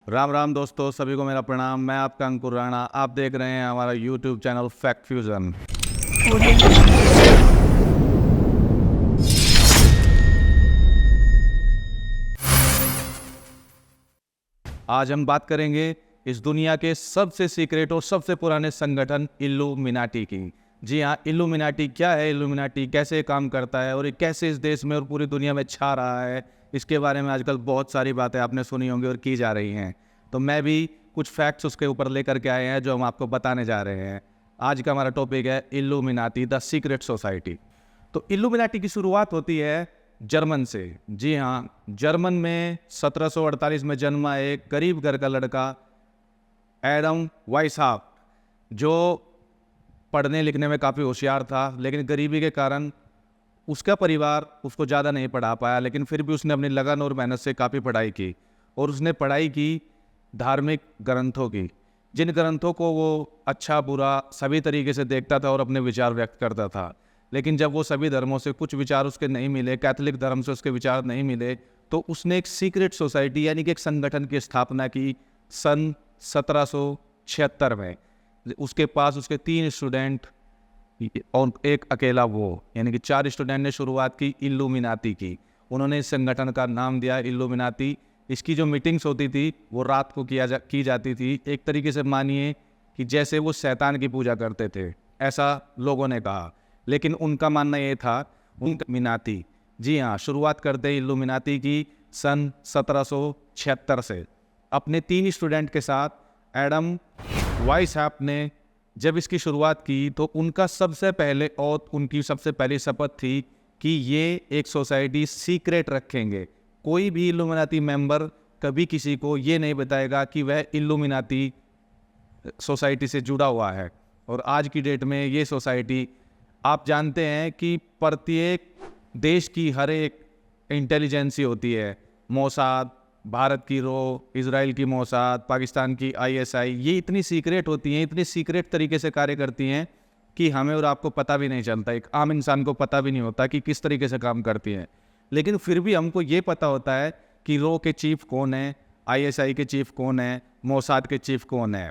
राम राम दोस्तों, सभी को मेरा प्रणाम। मैं आपका अंकुर राणा। आप देख रहे हैं हमारा यूट्यूब चैनल फैक्ट फ्यूजन। आज हम बात करेंगे इस दुनिया के सबसे सीक्रेट और सबसे पुराने संगठन इल्लुमिनाटी की। जी हाँ, इल्लुमिनाटी क्या है, इल्लुमिनाटी कैसे काम करता है और ये कैसे इस देश में और पूरी दुनिया में छा रहा है, इसके बारे में आजकल बहुत सारी बातें आपने सुनी होंगी और की जा रही हैं। तो मैं भी कुछ फैक्ट्स उसके ऊपर लेकर के आए हैं जो हम आपको बताने जा रहे हैं। आज का हमारा टॉपिक है इल्लुमिनाटी द सीक्रेट सोसाइटी। तो इल्लुमिनाटी की शुरुआत होती है जर्मन से। जी हाँ, जर्मन में 1748 में जन्मा एक गरीब घर का लड़का एडम वाइसहाफ, जो पढ़ने लिखने में काफ़ी होशियार था, लेकिन गरीबी के कारण उसका परिवार उसको ज़्यादा नहीं पढ़ा पाया। लेकिन फिर भी उसने अपनी लगन और मेहनत से काफ़ी पढ़ाई की और उसने पढ़ाई की धार्मिक ग्रंथों की, जिन ग्रंथों को वो अच्छा बुरा सभी तरीके से देखता था और अपने विचार व्यक्त करता था। लेकिन जब वो सभी धर्मों से कुछ विचार उसके नहीं मिले, कैथोलिक धर्म से उसके विचार नहीं मिले, तो उसने एक सीक्रेट सोसाइटी यानी कि एक संगठन की स्थापना की सन 1776 में। उसके पास उसके 3 स्टूडेंट और एक अकेला वो, यानी कि 4 स्टूडेंट ने शुरुआत की इल्लुमिनाती की। उन्होंने इस संगठन का नाम दिया इल्लुमिनाती। इसकी जो मीटिंग्स होती थी वो रात को की जाती थी। एक तरीके से मानिए कि जैसे वो शैतान की पूजा करते थे, ऐसा लोगों ने कहा। लेकिन उनका मानना ये था इल्लुमिनाती। जी हाँ, शुरुआत करते इल्लुमिनाती की सन 1776 से। अपने 3 स्टूडेंट के साथ एडम वाइसहाफ ने जब इसकी शुरुआत की तो उनका सबसे पहले और उनकी सबसे पहली शपथ थी कि ये एक सोसाइटी सीक्रेट रखेंगे। कोई भी इल्लुमिनाती मेंबर कभी किसी को ये नहीं बताएगा कि वह इल्लुमिनाती सोसाइटी से जुड़ा हुआ है। और आज की डेट में ये सोसाइटी, आप जानते हैं कि प्रत्येक देश की हर एक इंटेलिजेंसी होती है। मोसाद, भारत की रो, इजराइल की मोसाद, पाकिस्तान की आईएसआई, ये इतनी सीक्रेट होती हैं, इतनी सीक्रेट तरीके से कार्य करती हैं कि हमें और आपको पता भी नहीं चलता। एक आम इंसान को पता भी नहीं होता कि किस तरीके से काम करती हैं। लेकिन फिर भी हमको ये पता होता है कि रो के चीफ कौन है, आईएसआई के चीफ कौन है, मोसाद के चीफ कौन है।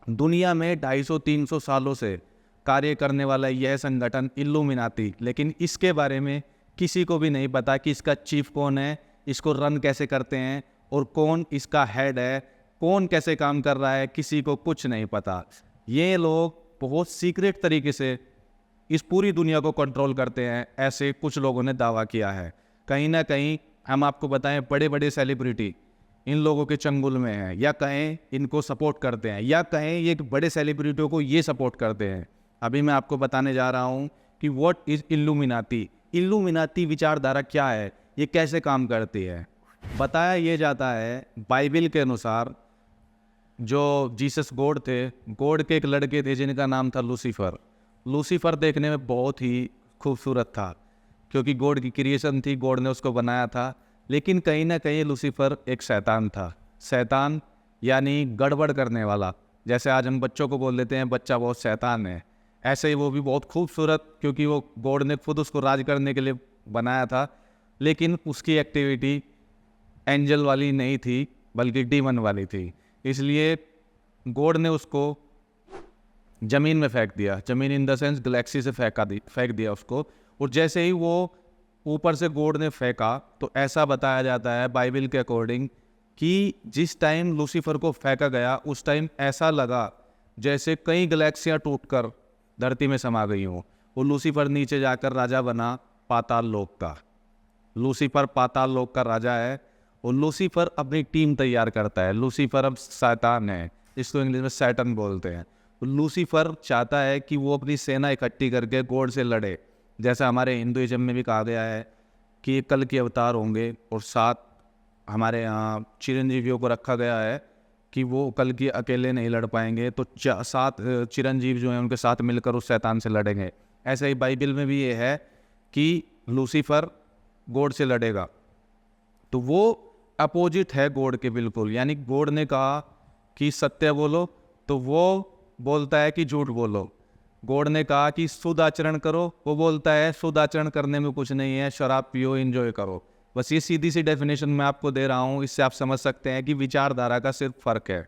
दुनिया में 250-300 सालों से कार्य करने वाला यह संगठन इल्लुमिनाती, लेकिन इसके बारे में किसी को भी नहीं पता कि इसका चीफ कौन है, इसको रन कैसे करते हैं और कौन इसका हेड है, कौन कैसे काम कर रहा है, किसी को कुछ नहीं पता। ये लोग बहुत सीक्रेट तरीके से इस पूरी दुनिया को कंट्रोल करते हैं, ऐसे कुछ लोगों ने दावा किया है। कहीं ना कहीं हम आपको बताएं, बड़े बड़े सेलिब्रिटी इन लोगों के चंगुल में हैं, या कहें इनको सपोर्ट करते हैं, या कहें ये बड़े सेलिब्रिटियों को ये सपोर्ट करते हैं। अभी मैं आपको बताने जा रहा हूँ कि व्हाट इज़ इल्लुमिनाती। इल्लुमिनाती विचारधारा क्या है, ये कैसे काम करती है। बताया ये जाता है बाइबिल के अनुसार, जो जीसस गॉड थे, गॉड के एक लड़के थे जिनका नाम था लूसीफर। लूसीफर देखने में बहुत ही खूबसूरत था क्योंकि गॉड की क्रिएशन थी, गॉड ने उसको बनाया था। लेकिन कहीं ना कहीं लूसीफर एक शैतान था। शैतान यानी गड़बड़ करने वाला। जैसे आज हम बच्चों को बोल देते हैं बच्चा बहुत शैतान है, ऐसे ही वो भी बहुत खूबसूरत, क्योंकि वो गॉड ने खुद उसको राज करने के लिए बनाया था। लेकिन उसकी एक्टिविटी एंजल वाली नहीं थी बल्कि डीमन वाली थी। इसलिए गॉड ने उसको ज़मीन में फेंक दिया। ज़मीन इन द सेंस गैलेक्सी से फेंक दिया उसको। और जैसे ही वो ऊपर से गॉड ने फेंका, तो ऐसा बताया जाता है बाइबल के अकॉर्डिंग कि जिस टाइम लूसीफर को फेंका गया उस टाइम ऐसा लगा जैसे कई गैलेक्सियाँ टूटकर धरती में समा गई हों। वो लूसीफर नीचे जाकर राजा बना पाताल लोक का। लूसीफर पाताल लोक का राजा है और लूसीफर अपनी टीम तैयार करता है। लूसीफर अब शैतान है, इसको इंग्लिश में सैटन बोलते हैं। तो लूसीफर चाहता है कि वो अपनी सेना इकट्ठी करके गॉड से लड़े। जैसा हमारे हिंदुइज्म में भी कहा गया है कि कल के अवतार होंगे और 7 हमारे यहाँ चिरंजीवियों को रखा गया है कि वो कल की अकेले नहीं लड़ पाएंगे, तो 7 चिरंजीव जो हैं उनके साथ मिलकर उस शैतान से लड़ेंगे। ऐसे ही बाइबल में भी ये है कि लूसीफर गॉड से लड़ेगा। तो वो अपोजिट है गॉड के बिल्कुल। यानी गॉड ने कहा कि सत्य बोलो तो वो बोलता है कि झूठ बोलो। गॉड ने कहा कि शुद्ध आचरण करो, वो बोलता है शुद्ध आचरण करने में कुछ नहीं है, शराब पियो, एंजॉय करो। बस ये सीधी सी डेफिनेशन मैं आपको दे रहा हूँ, इससे आप समझ सकते हैं कि विचारधारा का सिर्फ फर्क है।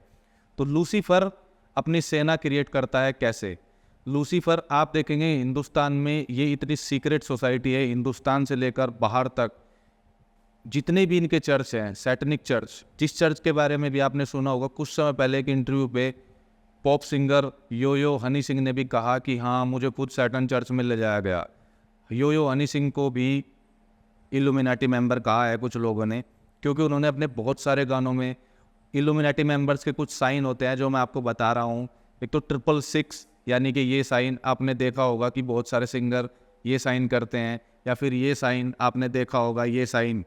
तो लूसीफर अपनी सेना क्रिएट करता है कैसे? लूसीफर आप देखेंगे हिंदुस्तान में ये इतनी सीक्रेट सोसाइटी है, हिंदुस्तान से लेकर बाहर तक जितने भी इनके चर्च हैं, सैटनिक चर्च, जिस चर्च के बारे में भी आपने सुना होगा, कुछ समय पहले एक इंटरव्यू पे पॉप सिंगर यो हनी सिंह ने भी कहा कि हाँ मुझे खुद सैटन चर्च में ले जाया गया। यो हनी सिंह को भी इल्यूमिनाटी मेंबर कहा है कुछ लोगों ने, क्योंकि उन्होंने अपने बहुत सारे गानों में इल्यूमिनाटी मेंबर्स के कुछ साइन होते हैं जो मैं आपको बता रहा हूँ। एक तो 666 यानी कि ये साइन आपने देखा होगा कि बहुत सारे सिंगर ये साइन करते हैं, या फिर ये साइन आपने देखा होगा, ये साइन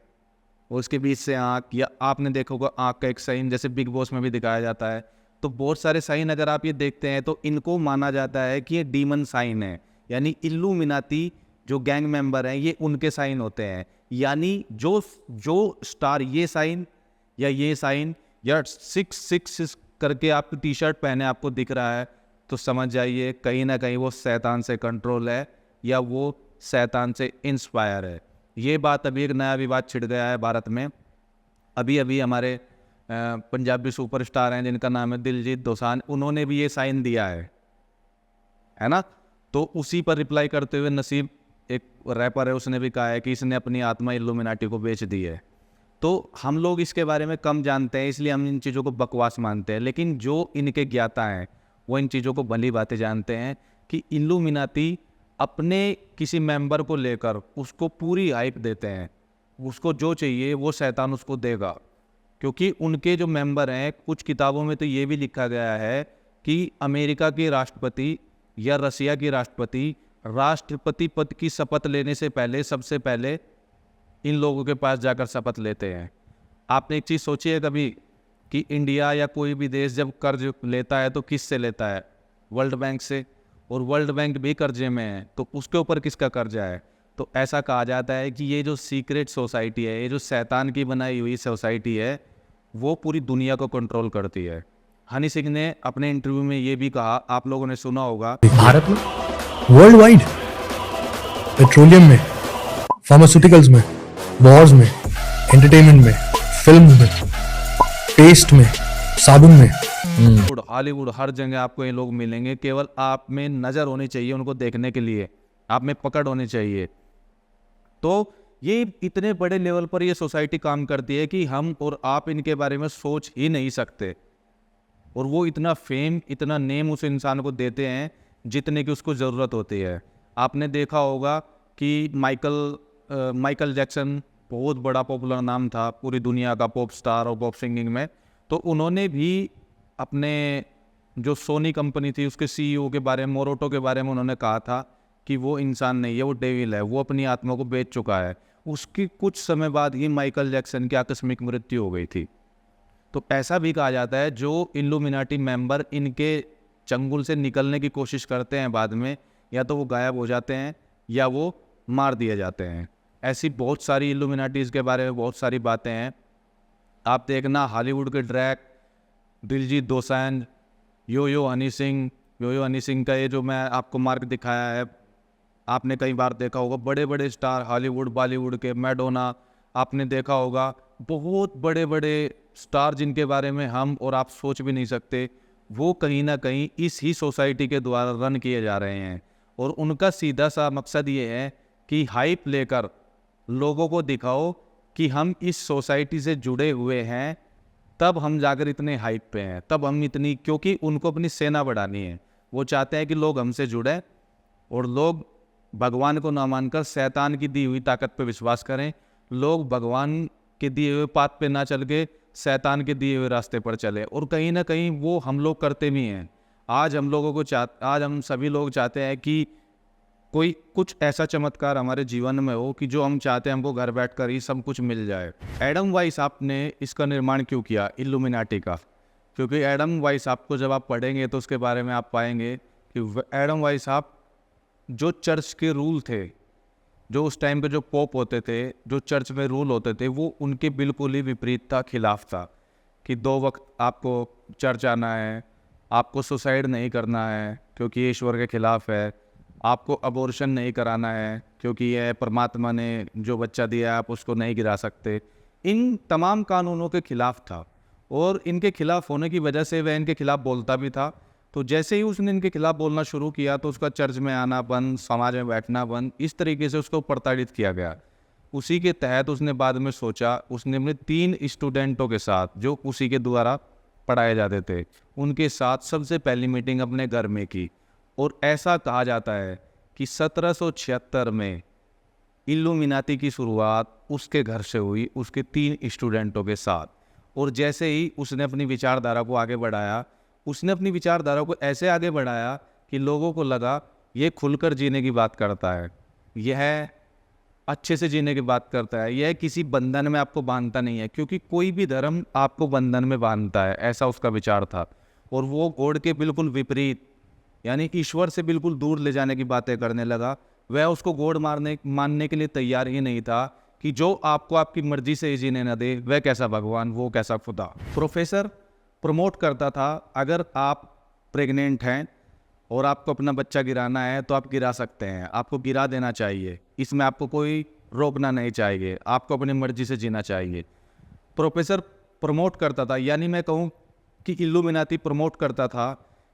और उसके बीच से आँख, या आपने देखा होगा आँख का एक साइन जैसे बिग बॉस में भी दिखाया जाता है। तो बहुत सारे साइन अगर आप ये देखते हैं तो इनको माना जाता है कि ये डीमन साइन है, यानी इल्यूमिनाती जो गैंग मेंबर हैं ये उनके साइन होते हैं। यानी जो स्टार ये साइन या ये साइन या 666 करके आपकी टी शर्ट पहने आपको दिख रहा है, तो समझ जाइए कहीं ना कहीं वो शैतान से कंट्रोल है या वो शैतान से इंस्पायर है। ये बात अभी एक नया विवाद छिड़ गया है भारत में। अभी हमारे पंजाबी सुपरस्टार हैं जिनका नाम है दिलजीत दोसांझ, उन्होंने भी ये साइन दिया है ना। तो उसी पर रिप्लाई करते हुए नसीब एक रैपर है, उसने भी कहा है कि इसने अपनी आत्मा इल्यूमिनाटी को बेच दी है। तो हम लोग इसके बारे में कम जानते हैं, इसलिए हम इन चीज़ों को बकवास मानते हैं, लेकिन जो इनके ज्ञाता हैं वो इन चीज़ों को भली बातें जानते हैं कि इल्यूमिनाती अपने किसी मेंबर को लेकर उसको पूरी हाइप देते हैं, उसको जो चाहिए वो शैतान उसको देगा। क्योंकि उनके जो मेंबर हैं, कुछ किताबों में तो ये भी लिखा गया है कि अमेरिका के राष्ट्रपति या रसिया के राष्ट्रपति पद की शपथ लेने से पहले सबसे पहले इन लोगों के पास जाकर शपथ लेते हैं। आपने एक चीज़ सोची है कभी कि इंडिया या कोई भी देश जब कर्ज लेता है तो किस से लेता है? वर्ल्ड बैंक से, और वर्ल्ड बैंक भी कर्जे में है, तो उसके ऊपर किसका कर्जा है? तो ऐसा कहा जाता है कि ये जो सीक्रेट सोसाइटी है, ये जो शैतान की बनाई हुई सोसाइटी है, वो पूरी दुनिया को कंट्रोल करती है। हनी सिंह ने अपने इंटरव्यू में ये भी कहा, आप लोगों ने सुना होगा, भारत में, वर्ल्ड वाइड, पेट्रोलियम में, फार्मास्यूटिकल्स में, वॉर्स में, एंटरटेनमेंट में, फिल्म में, पेस्ट में, साबुन में, हॉलीवुड, हर जगह आपको ये लोग मिलेंगे। केवल आप में नज़र होनी चाहिए उनको देखने के लिए, आप में पकड़ होनी चाहिए। तो ये इतने बड़े लेवल पर ये सोसाइटी काम करती है कि हम और आप इनके बारे में सोच ही नहीं सकते। और वो इतना फेम, इतना नेम उस इंसान को देते हैं जितने की उसको ज़रूरत होती है। आपने देखा होगा कि माइकल जैक्सन बहुत बड़ा पॉपुलर नाम था पूरी दुनिया का, पॉप स्टार और पॉप सिंगिंग में। तो उन्होंने भी अपने जो सोनी कंपनी थी उसके सीईओ के बारे में, मोरोटो के बारे में उन्होंने कहा था कि वो इंसान नहीं है, वो डेविल है, वो अपनी आत्मा को बेच चुका है। उसकी कुछ समय बाद ही माइकल जैक्सन की आकस्मिक मृत्यु हो गई थी। तो ऐसा भी कहा जाता है जो इल्यूमिनाटी मेंबर इनके चंगुल से निकलने की कोशिश करते हैं, बाद में या तो वो गायब हो जाते हैं या वो मार दिए जाते हैं। ऐसी बहुत सारी इल्यूमिनाटीज़ के बारे में बहुत सारी बातें हैं। आप देखना हॉलीवुड के ड्रैक दिलजीत दोसांझ, यो हनी सिंह का ये जो मैं आपको मार्क दिखाया है, आपने कई बार देखा होगा। बड़े बड़े स्टार हॉलीवुड बॉलीवुड के, मैडोना, आपने देखा होगा, बहुत बड़े बड़े स्टार जिनके बारे में हम और आप सोच भी नहीं सकते, वो कहीं ना कहीं इस ही सोसाइटी के द्वारा रन किए जा रहे हैं। और उनका सीधा सा मकसद ये है कि हाइप लेकर लोगों को दिखाओ कि हम इस सोसाइटी से जुड़े हुए हैं, तब हम जाकर इतने हाइप पे हैं, तब हम इतनी, क्योंकि उनको अपनी सेना बढ़ानी है। वो चाहते हैं कि लोग हमसे जुड़ें और लोग भगवान को ना मानकर शैतान की दी हुई ताकत पे विश्वास करें। लोग भगवान के दिए हुए पाथ पे ना चल के शैतान के दिए हुए रास्ते पर चले। और कहीं ना कहीं वो हम लोग करते भी हैं। आज हम सभी लोग चाहते हैं कि कोई कुछ ऐसा चमत्कार हमारे जीवन में हो कि जो हम चाहते हैं हमको घर बैठकर ही सब कुछ मिल जाए। एडम वाइसआप ने इसका निर्माण क्यों किया, इल्यूमिनाटी का? क्योंकि एडम वाइसआप को जब आप पढ़ेंगे तो उसके बारे में आप पाएंगे कि एडम वाइसआप जो चर्च के रूल थे, जो उस टाइम पे जो पोप होते थे, जो चर्च में रूल होते थे, वो उनके बिल्कुल ही विपरीत था, खिलाफ था। कि 2 वक्त आपको चर्च आना है, आपको सुसाइड नहीं करना है क्योंकि ये ईश्वर के खिलाफ है, आपको अबॉर्शन नहीं कराना है क्योंकि यह परमात्मा ने जो बच्चा दिया है आप उसको नहीं गिरा सकते। इन तमाम कानूनों के खिलाफ था और इनके खिलाफ होने की वजह से वह इनके खिलाफ बोलता भी था। तो जैसे ही उसने इनके खिलाफ बोलना शुरू किया तो उसका चर्च में आना बंद, समाज में बैठना बंद, इस तरीके से उसको प्रताड़ित किया गया। उसी के तहत उसने बाद में सोचा, उसने अपने 3 स्टूडेंटों के साथ जो उसी के द्वारा पढ़ाए जाते थे उनके साथ सबसे पहली मीटिंग अपने घर में की। और ऐसा कहा जाता है कि 1776 में इल्लुमिनाती की शुरुआत उसके घर से हुई, उसके 3 स्टूडेंटों के साथ। और जैसे ही उसने अपनी विचारधारा को आगे बढ़ाया, उसने अपनी विचारधारा को ऐसे आगे बढ़ाया कि लोगों को लगा ये खुलकर जीने की बात करता है, यह अच्छे से जीने की बात करता है, यह किसी बंधन में आपको बांधता नहीं है, क्योंकि कोई भी धर्म आपको बंधन में बांधता है, ऐसा उसका विचार था। और वो गॉड के बिल्कुल विपरीत, यानी ईश्वर से बिल्कुल दूर ले जाने की बातें करने लगा। वह उसको गॉड मानने के लिए तैयार ही नहीं था कि जो आपको आपकी मर्जी से जीने न दे, वह कैसा भगवान, वो कैसा खुदा। प्रोफेसर प्रमोट करता था, अगर आप प्रेग्नेंट हैं और आपको अपना बच्चा गिराना है तो आप गिरा सकते हैं, आपको गिरा देना चाहिए, इसमें आपको कोई रोकना नहीं चाहिए, आपको अपनी मर्जी से जीना चाहिए। प्रोफेसर प्रमोट करता था, यानी मैं कहूँ कि इल्लुमिनाती प्रमोट करता था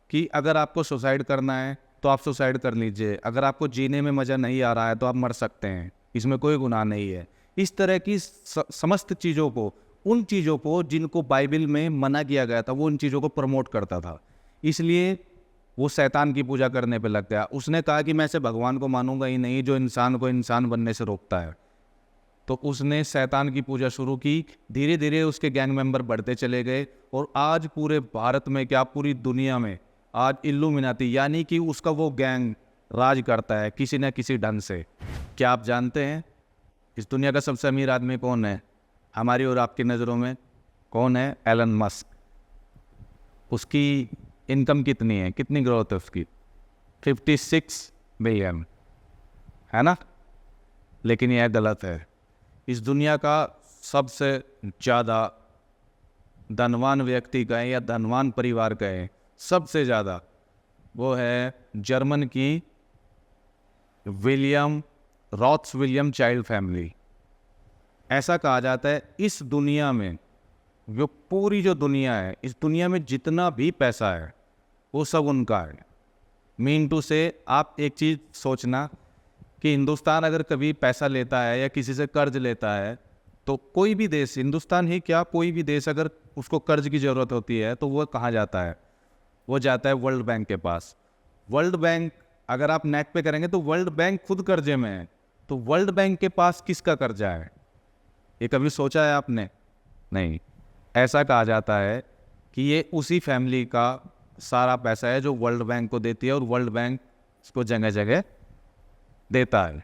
कि अगर आपको सुसाइड करना है तो आप सुसाइड कर लीजिए, अगर आपको जीने में मज़ा नहीं आ रहा है तो आप मर सकते हैं, इसमें कोई गुनाह नहीं है। इस तरह की समस्त चीज़ों को, उन चीज़ों को जिनको बाइबल में मना किया गया था, वो उन चीज़ों को प्रमोट करता था। इसलिए वो शैतान की पूजा करने पे लग गया। उसने कहा कि मैं ऐसे भगवान को मानूंगा ही नहीं जो इंसान को इंसान बनने से रोकता है। तो उसने शैतान की पूजा शुरू की। धीरे धीरे उसके गैंग मेंबर बढ़ते चले गए और आज पूरे भारत में, क्या पूरी दुनिया में आज इल्लुमिनाती यानी कि उसका वो गैंग राज करता है किसी न किसी ढंग से। क्या आप जानते हैं इस दुनिया का सबसे अमीर आदमी कौन है? हमारी और आपकी नज़रों में कौन है? Elon Musk. उसकी इनकम कितनी है, कितनी ग्रोथ है उसकी? 56 बिलियन, है ना? लेकिन यह गलत है। इस दुनिया का सबसे ज़्यादा धनवान व्यक्ति कहें या धनवान परिवार कहें, सबसे ज़्यादा वो है जर्मन की विलियम चाइल्ड फैमिली। ऐसा कहा जाता है इस दुनिया में, जो पूरी जो दुनिया है, इस दुनिया में जितना भी पैसा है वो सब उनका है। मीन टू से, आप एक चीज़ सोचना कि हिंदुस्तान अगर कभी पैसा लेता है या किसी से कर्ज लेता है तो कोई भी देश, हिंदुस्तान ही क्या कोई भी देश, अगर उसको कर्ज की ज़रूरत होती है तो वो कहाँ जाता है? वो जाता है वर्ल्ड बैंक के पास। वर्ल्ड बैंक, अगर आप नेट पे करेंगे तो वर्ल्ड बैंक खुद कर्जे में है। तो वर्ल्ड बैंक के पास किसका कर्जा है? ये कभी सोचा है आपने? नहीं। ऐसा कहा जाता है कि ये उसी फैमिली का सारा पैसा है जो वर्ल्ड बैंक को देती है और वर्ल्ड बैंक इसको जगह जगह देता है।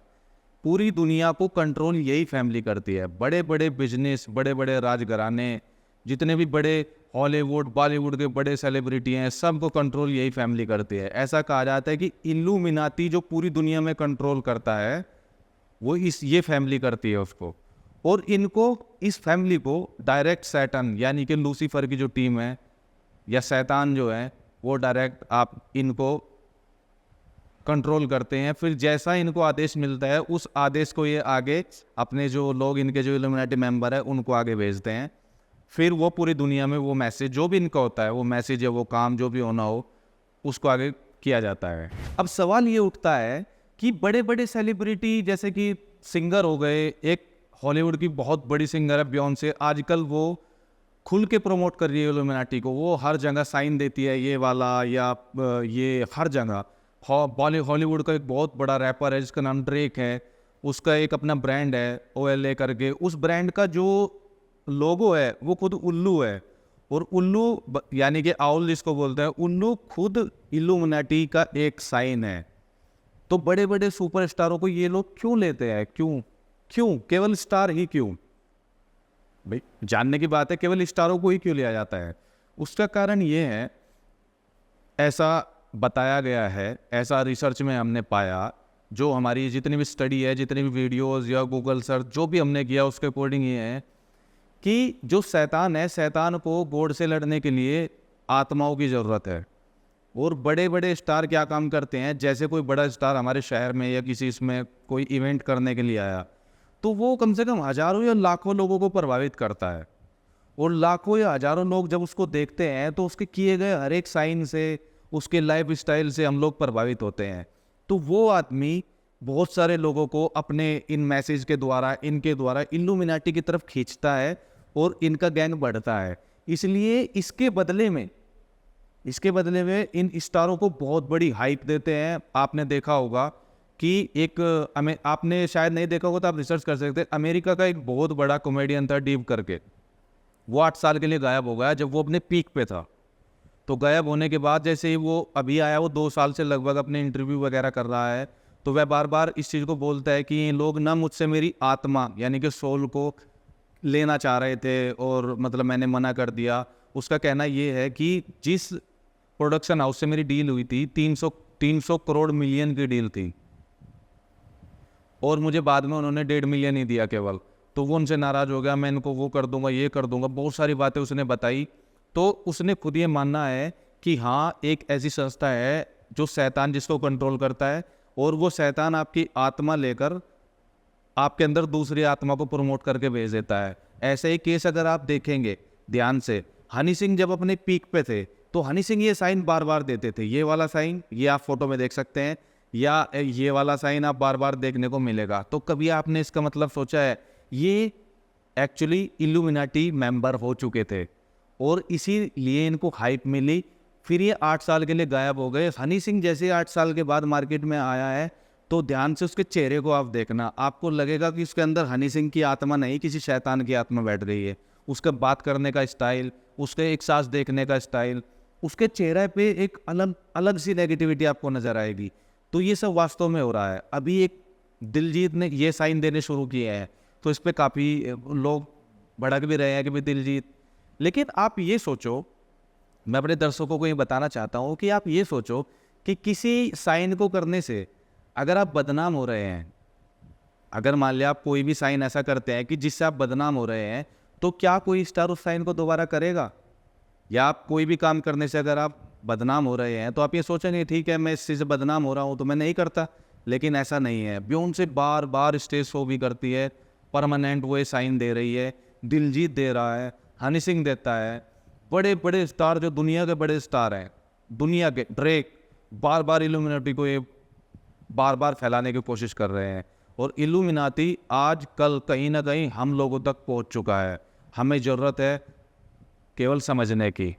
पूरी दुनिया को कंट्रोल यही फैमिली करती है। बड़े बड़े बिजनेस, बड़े बड़े राजघराने, जितने भी बड़े हॉलीवुड बॉलीवुड के बड़े सेलिब्रिटी हैं, सबको कंट्रोल यही फैमिली करती है। ऐसा कहा जाता है कि इल्लुमिनाती जो पूरी दुनिया में कंट्रोल करता है वो ये फैमिली करती है उसको। और इनको, इस फैमिली को डायरेक्ट सैटन यानी कि लूसीफर की जो टीम है या शैतान जो है वो डायरेक्ट आप इनको कंट्रोल करते हैं। फिर जैसा इनको आदेश मिलता है उस आदेश को ये आगे अपने जो लोग, इनके जो इल्लुमिनाटी मेंबर है, उनको आगे भेजते हैं। फिर वो पूरी दुनिया में वो मैसेज जो भी इनका होता है, वो मैसेज है, वो काम जो भी होना हो, उसको आगे किया जाता है। अब सवाल ये उठता है कि बड़े बड़े सेलिब्रिटी जैसे कि सिंगर हो गए, एक हॉलीवुड की बहुत बड़ी सिंगर है बियॉन्से, आजकल वो खुल के प्रमोट कर रही है इल्लुमिनाटी को। वो हर जगह साइन देती है, ये वाला या ये हर जगह। हॉलीवुड का एक बहुत बड़ा रैपर है जिसका नाम ड्रेक है, उसका एक अपना ब्रांड है OLA करके। उस ब्रांड का जो लोगो है वो खुद उल्लू है। और उल्लू यानी कि आउल जिसको बोलते हैं, उल्लू खुद इल्लुमिनाटी का एक साइन है। तो बड़े बड़े सुपरस्टारों को ये लोग क्यों लेते हैं? क्यों केवल स्टार ही क्यों? भाई जानने की बात है, केवल स्टारों को ही क्यों लिया जाता है? उसका कारण ये है, ऐसा बताया गया है, ऐसा रिसर्च में हमने पाया, जो हमारी जितनी भी स्टडी है, जितनी भी वीडियोस या गूगल सर्च जो भी हमने किया, उसके अकॉर्डिंग ये है कि जो शैतान है, शैतान को गॉड से लड़ने के लिए आत्माओं की ज़रूरत है। और बड़े बड़े स्टार क्या काम करते हैं, जैसे कोई बड़ा स्टार हमारे शहर में या किसी इसमें कोई इवेंट करने के लिए आया, तो वो कम से कम हज़ारों या लाखों लोगों को प्रभावित करता है। और लाखों या हज़ारों लोग जब उसको देखते हैं तो उसके किए गए हर एक साइन से, उसके लाइफ स्टाइल से हम लोग प्रभावित होते हैं। तो वो आदमी बहुत सारे लोगों को अपने इन मैसेज के द्वारा, इनके द्वारा इल्यूमिनाटी की तरफ खींचता है और इनका गैंग बढ़ता है। इसलिए इसके बदले में इन स्टारों को बहुत बड़ी हाइप देते हैं। आपने देखा होगा कि आपने शायद नहीं देखा होगा तो आप रिसर्च कर सकते हैं। अमेरिका का एक बहुत बड़ा कॉमेडियन था डीव करके, वो 8 साल के लिए गायब हो गया जब वो अपने पीक पे था। तो गायब होने के बाद जैसे ही वो अभी आया, वो 2 साल से लगभग अपने इंटरव्यू वगैरह कर रहा है, तो वह बार बार इस चीज़ को बोलता है कि ये लोग ना मुझसे मेरी आत्मा यानी कि सोल को लेना चाह रहे थे और मतलब मैंने मना कर दिया। उसका कहना ये है कि जिस प्रोडक्शन हाउस से मेरी डील हुई थी, 300 करोड़ मिलियन की डील थी, और मुझे बाद में उन्होंने 1.5 मिलियन ही दिया केवल। तो वो उनसे नाराज़ हो गया, मैं इनको वो कर दूंगा, ये कर दूंगा, बहुत सारी बातें उसने बताई। तो उसने खुद ये मानना है कि हाँ, एक ऐसी संस्था है जो शैतान जिसको कंट्रोल करता है, और वो शैतान आपकी आत्मा लेकर आपके अंदर दूसरी आत्मा को प्रमोट करके भेज देता है। ऐसे ही केस अगर आप देखेंगे ध्यान से, हनी सिंह जब अपने पीक पे थे तो हनी सिंह ये साइन बार बार देते थे। ये वाला साइन, ये आप फोटो में देख सकते हैं, या ये वाला साइन आप बार बार देखने को मिलेगा। तो कभी आपने इसका मतलब सोचा है, ये एक्चुअली इल्यूमिनाटी मेंबर हो चुके थे और इसीलिए इनको हाइप मिली। फिर ये 8 साल के लिए गायब हो गए। हनी सिंह जैसे 8 साल के बाद मार्केट में आया है, तो ध्यान से उसके चेहरे को आप देखना, आपको लगेगा कि उसके अंदर हनी सिंह की आत्मा नहीं, किसी शैतान की आत्मा बैठ गई है। उसका बात करने का स्टाइल, उसके एक सांस देखने का स्टाइल, उसके चेहरे पे एक अलग सी नेगेटिविटी आपको नज़र आएगी। तो ये सब वास्तव में हो रहा है। अभी एक दिलजीत ने ये साइन देने शुरू किए हैं, तो इस पर काफ़ी लोग भड़क भी रहे हैं कि भाई दिलजीत। लेकिन आप ये सोचो, मैं अपने दर्शकों को ये बताना चाहता हूँ कि आप ये सोचो कि किसी साइन को करने से अगर आप बदनाम हो रहे हैं, अगर मान लिया आप कोई भी साइन ऐसा करते हैं कि जिससे आप बदनाम हो रहे हैं, तो क्या कोई स्टार उस साइन को दोबारा करेगा? या आप कोई भी काम करने से अगर आप बदनाम हो रहे हैं तो आप ये सोचेंगे ठीक है, मैं इस चीज़ से बदनाम हो रहा हूँ तो मैं नहीं करता। लेकिन ऐसा नहीं है। बेयोंसे बार बार स्टेज शो भी करती है, परमानेंट वो साइन दे रही है, दिलजीत दे रहा है, हनी सिंह देता है, बड़े बड़े स्टार जो दुनिया के बड़े स्टार हैं, दुनिया के ड्रेक, बार बार इल्यूमिनाटी को ये बार बार फैलाने की कोशिश कर रहे हैं। और इल्यूमिनाटी आज कल कहीं ना कहीं हम लोगों तक पहुंच चुका है। हमें ज़रूरत है केवल समझने की।